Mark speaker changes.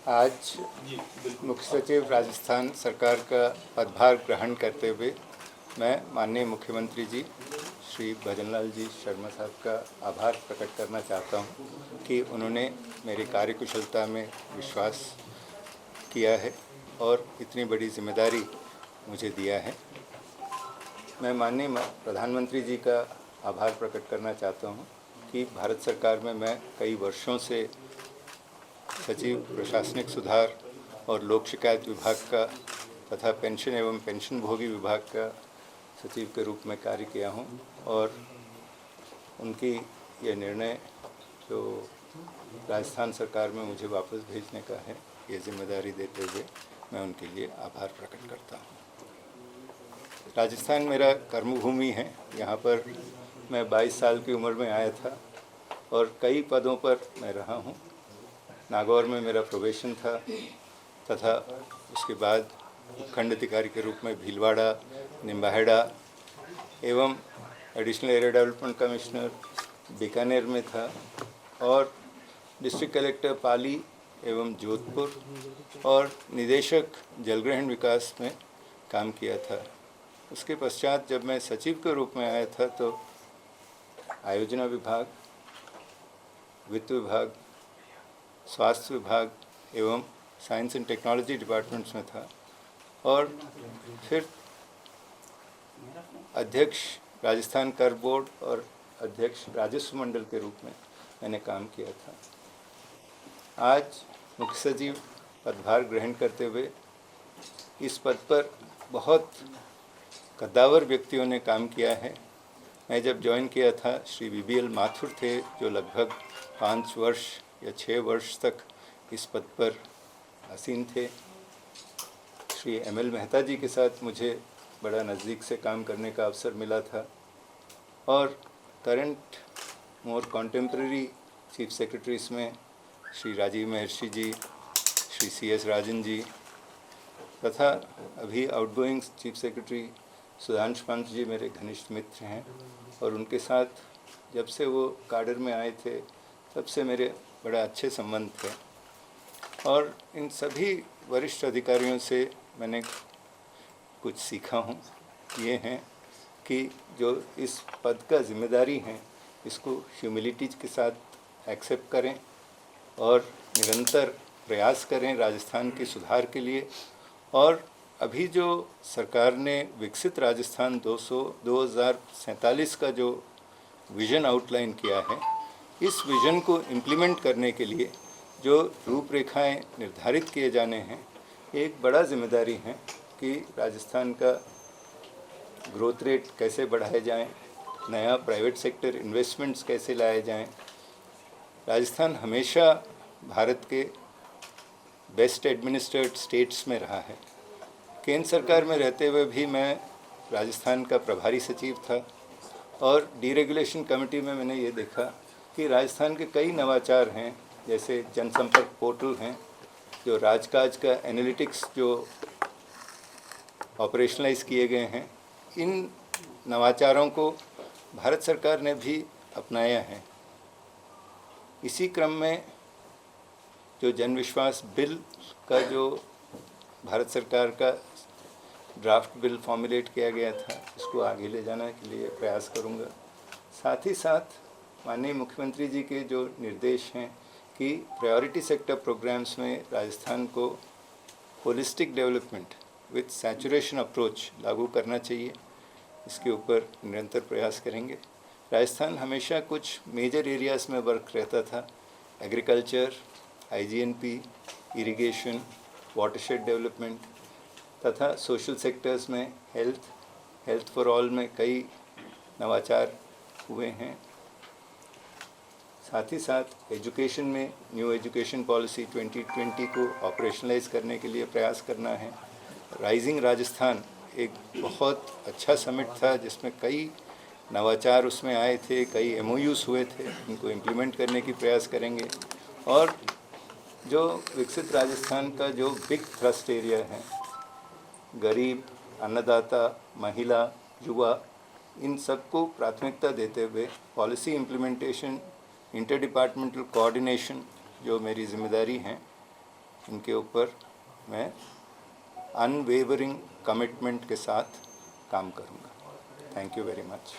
Speaker 1: आज मुख्य सचिव राजस्थान सरकार का पदभार ग्रहण करते हुए मैं माननीय मुख्यमंत्री जी श्री भजनलाल जी शर्मा साहब का आभार प्रकट करना चाहता हूं कि उन्होंने मेरी कार्यकुशलता में विश्वास किया है और इतनी बड़ी जिम्मेदारी मुझे दिया है। मैं माननीय प्रधानमंत्री जी का आभार प्रकट करना चाहता हूं कि भारत सरकार में मैं कई वर्षों से सचिव प्रशासनिक सुधार और लोक शिकायत विभाग का तथा पेंशन एवं पेंशनभोगी विभाग का सचिव के रूप में कार्य किया हूं और उनकी ये निर्णय जो राजस्थान सरकार में मुझे वापस भेजने का है, ये जिम्मेदारी देते हुए मैं उनके लिए आभार प्रकट करता हूं। राजस्थान मेरा कर्मभूमि है। यहाँ पर मैं 22 साल की उम्र में आया था और कई पदों पर मैं रहा हूँ। नागौर में मेरा प्रोबेशन था तथा उसके बाद उपखंड अधिकारी के रूप में भीलवाड़ा, निम्बाहेड़ा एवं additional area development commissioner Bikaner में था और डिस्ट्रिक्ट कलेक्टर पाली एवं जोधपुर और निदेशक जलग्रहण विकास में काम किया था। उसके पश्चात जब मैं सचिव के रूप में आया था तो आयोजना विभाग, वित्त विभाग, स्वास्थ्य विभाग एवं साइंस एंड टेक्नोलॉजी डिपार्टमेंट्स में था और फिर अध्यक्ष राजस्थान कर बोर्ड और अध्यक्ष राजस्व मंडल के रूप में मैंने काम किया था। आज मुख्य सचिव पदभार ग्रहण करते हुए इस पद पर बहुत कद्दावर व्यक्तियों ने काम किया है। मैं जब ज्वाइन किया था श्री BBL माथुर थे जो लगभग 5 वर्ष या 6 वर्ष तक इस पद पर आसीन थे। श्री ML मेहता जी के साथ मुझे बड़ा नज़दीक से काम करने का अवसर मिला था और करंट मोर कॉन्टेम्प्रेरी चीफ सेक्रेटरीज में श्री राजीव महर्षि जी, श्री CS राजन जी तथा अभी outgoing chief secretary Sudhanshu Pant ji मेरे घनिष्ठ मित्र हैं और उनके साथ जब से वो काडर में आए थे तब से मेरे बड़ा अच्छे संबंध थे और इन सभी वरिष्ठ अधिकारियों से मैंने कुछ सीखा हूँ। ये हैं कि जो इस पद का जिम्मेदारी है इसको ह्यूमिलिटी के साथ एक्सेप्ट करें और निरंतर प्रयास करें राजस्थान के सुधार के लिए। और अभी जो सरकार ने विकसित राजस्थान 2047 का जो विज़न आउटलाइन किया है, इस विज़न को इम्प्लीमेंट करने के लिए जो रूपरेखाएं निर्धारित किए जाने हैं, एक बड़ा जिम्मेदारी है कि राजस्थान का ग्रोथ रेट कैसे बढ़ाए जाएं, नया प्राइवेट सेक्टर इन्वेस्टमेंट्स कैसे लाए जाएं। राजस्थान हमेशा भारत के बेस्ट एडमिनिस्ट्रेटेड स्टेट्स में रहा है। केंद्र सरकार में रहते हुए भी मैं राजस्थान का प्रभारी सचिव था और डीरेगुलेशन कमेटी में मैंने ये देखा कि राजस्थान के कई नवाचार हैं, जैसे जनसंपर्क पोर्टल हैं, जो राजकाज का एनालिटिक्स जो ऑपरेशनलाइज किए गए हैं, इन नवाचारों को भारत सरकार ने भी अपनाया है। इसी क्रम में जो जनविश्वास बिल का जो भारत सरकार का ड्राफ्ट बिल फॉर्मुलेट किया गया था, इसको आगे ले जाने के लिए प्रयास करूंगा। साथ ही साथ माननीय मुख्यमंत्री जी के जो निर्देश हैं कि प्रायोरिटी सेक्टर प्रोग्राम्स में राजस्थान को holistic development with saturation approach लागू करना चाहिए, इसके ऊपर निरंतर प्रयास करेंगे। राजस्थान हमेशा कुछ मेजर एरियाज़ में वर्क रहता था, agriculture, IGNP, irrigation, watershed development तथा सोशल सेक्टर्स में हेल्थ फॉर ऑल में कई नवाचार हुए हैं। साथ ही साथ एजुकेशन में न्यू एजुकेशन पॉलिसी 2020 को ऑपरेशनलाइज करने के लिए प्रयास करना है। राइजिंग राजस्थान एक बहुत अच्छा समिट था जिसमें कई नवाचार उसमें आए थे, कई MOUs हुए थे, इनको इम्प्लीमेंट करने की प्रयास करेंगे। और जो विकसित राजस्थान का जो बिग थ्रस्ट एरिया है, गरीब, अन्नदाता, महिला, युवा, इन सबको प्राथमिकता देते हुए policy implementation, inter departmental coordination जो मेरी जिम्मेदारी हैं, इनके ऊपर मैं अनवेवरिंग कमिटमेंट के साथ काम करूँगा। Thank you very much.